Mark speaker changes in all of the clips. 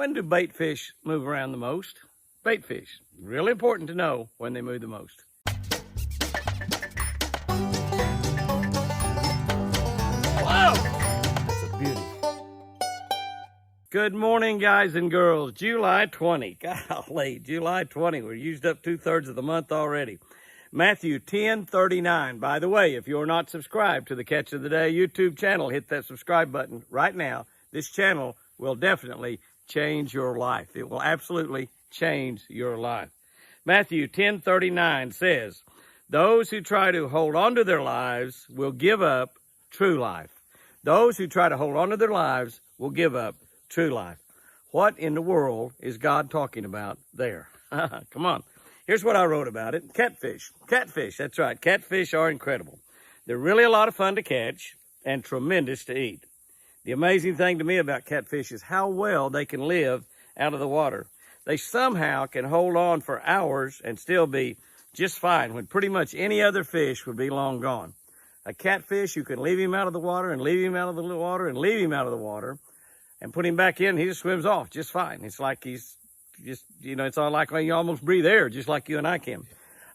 Speaker 1: When do bait fish move around the most? Bait fish. Really important to know when they move the most. Whoa! That's a beauty. Good morning, guys and girls. July 20. Golly, July 20. We're used up 2/3 of the month already. Matthew 10:39. By the way, if you're not subscribed to the Catch of the Day YouTube channel, hit that subscribe button right now. This channel will definitely change your life. It will absolutely change your life. Matthew 10:39 says, those who try to hold on to their lives will give up true life. Those who try to hold on to their lives will give up true life. What in the world is God talking about there? Come on. Here's what I wrote about it. Catfish. Catfish, that's right. Catfish are incredible. They're really a lot of fun to catch and tremendous to eat. The amazing thing to me about catfish is how well they can live out of the water. They somehow can hold on for hours and still be just fine when pretty much any other fish would be long gone. A catfish, you can leave him out of the water and leave him out of the water and leave him out of the water and put him back in, he just swims off just fine. It's like he's just, it's all like you almost breathe air, just like you and I can.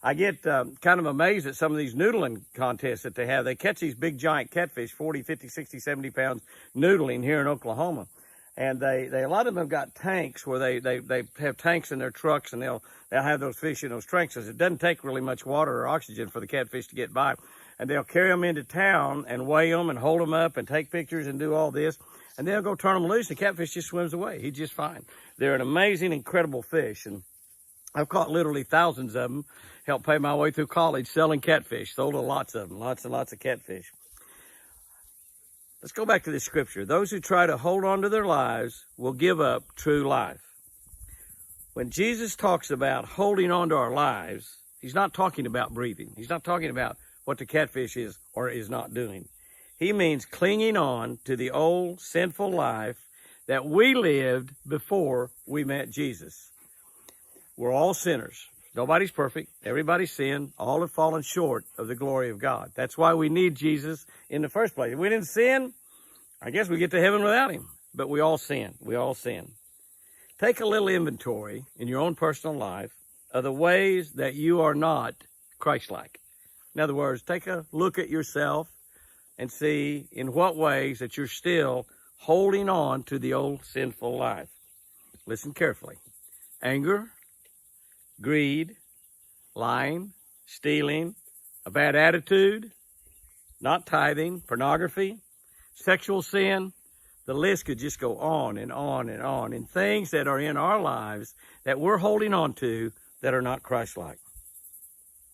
Speaker 1: I get kind of amazed at some of these noodling contests that they have. They catch these big giant catfish, 40, 50, 60, 70 pounds noodling here in Oklahoma. And they a lot of them have got tanks where they have tanks in their trucks, and they'll have those fish in those tanks. It doesn't take really much water or oxygen for the catfish to get by. And they'll carry them into town and weigh them and hold them up and take pictures and do all this. And they'll go turn them loose. The catfish just swims away. He's just fine. They're an amazing, incredible fish. And I've caught literally thousands of them. Helped pay my way through college selling catfish. Sold lots of them. Lots and lots of catfish. Let's go back to this scripture. Those who try to hold on to their lives will give up true life. When Jesus talks about holding on to our lives, he's not talking about breathing. He's not talking about what the catfish is or is not doing. He means clinging on to the old sinful life that we lived before we met Jesus. We're all sinners. Nobody's perfect. Everybody's sinned. All have fallen short of the glory of God. That's why we need Jesus in the first place. If we didn't sin, I guess we get to heaven without him. But we all sin. We all sin. Take a little inventory in your own personal life of the ways that you are not Christ-like. In other words, take a look at yourself and see in what ways that you're still holding on to the old sinful life. Listen carefully. Anger, greed, lying, stealing, a bad attitude, not tithing, pornography, sexual sin. The list could just go on and on and on. And things that are in our lives that we're holding on to that are not Christ-like.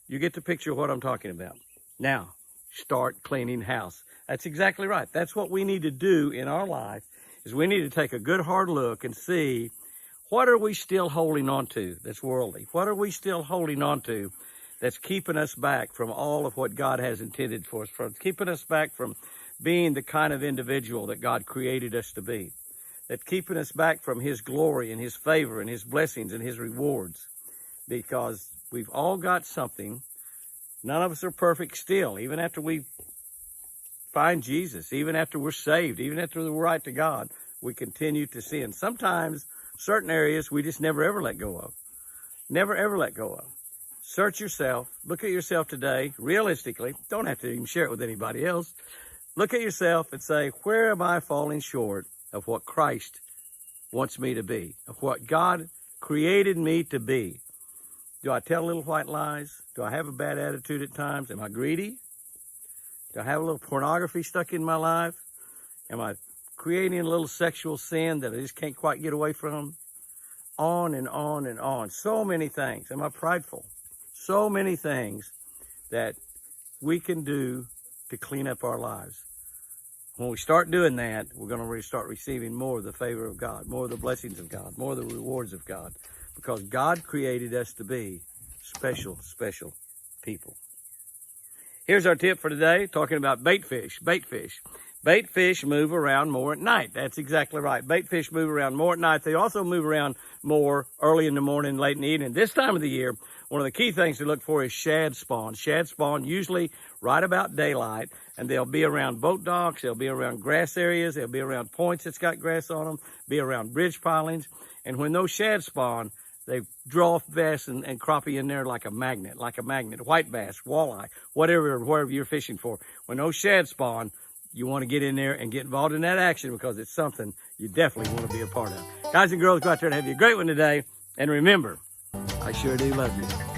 Speaker 1: You get the picture of what I'm talking about. Now, start cleaning house. That's exactly right. That's what we need to do in our life, is we need to take a good hard look and see, what are we still holding on to that's worldly? What are we still holding on to that's keeping us back from all of what God has intended for us, from keeping us back from being the kind of individual that God created us to be, that's keeping us back from his glory and his favor and his blessings and his rewards? Because we've all got something. None of us are perfect still, even after we find Jesus, even after we're saved, even after we're right to God, we continue to sin. Sometimes certain areas we just never ever let go of. Never ever let go of. Search yourself. Look at yourself today, realistically. Don't have to even share it with anybody else. Look at yourself and say, where am I falling short of what Christ wants me to be, of what God created me to be? Do I tell little white lies? Do I have a bad attitude at times? Am I greedy? Do I have a little pornography stuck in my life? Am I creating a little sexual sin that I just can't quite get away from? On and on and on. So many things. Am I prideful? So many things that we can do to clean up our lives. When we start doing that, we're going to start receiving more of the favor of God, more of the blessings of God, more of the rewards of God. Because God created us to be special, special people. Here's our tip for today, talking about bait fish. Bait fish. Bait fish move around more at night. That's exactly right. Bait fish move around more at night. They also move around more early in the morning, late in the evening. This time of the year, one of the key things to look for is shad spawn. Shad spawn usually right about daylight, and they'll be around boat docks, they'll be around grass areas, they'll be around points that's got grass on them, be around bridge pilings. And when those shad spawn, they draw bass and crappie in there like a magnet, white bass, walleye, wherever you're fishing for. When those shad spawn, you want to get in there and get involved in that action because it's something you definitely want to be a part of. Guys and girls, go out there and have you a great one today. And remember, I sure do love you.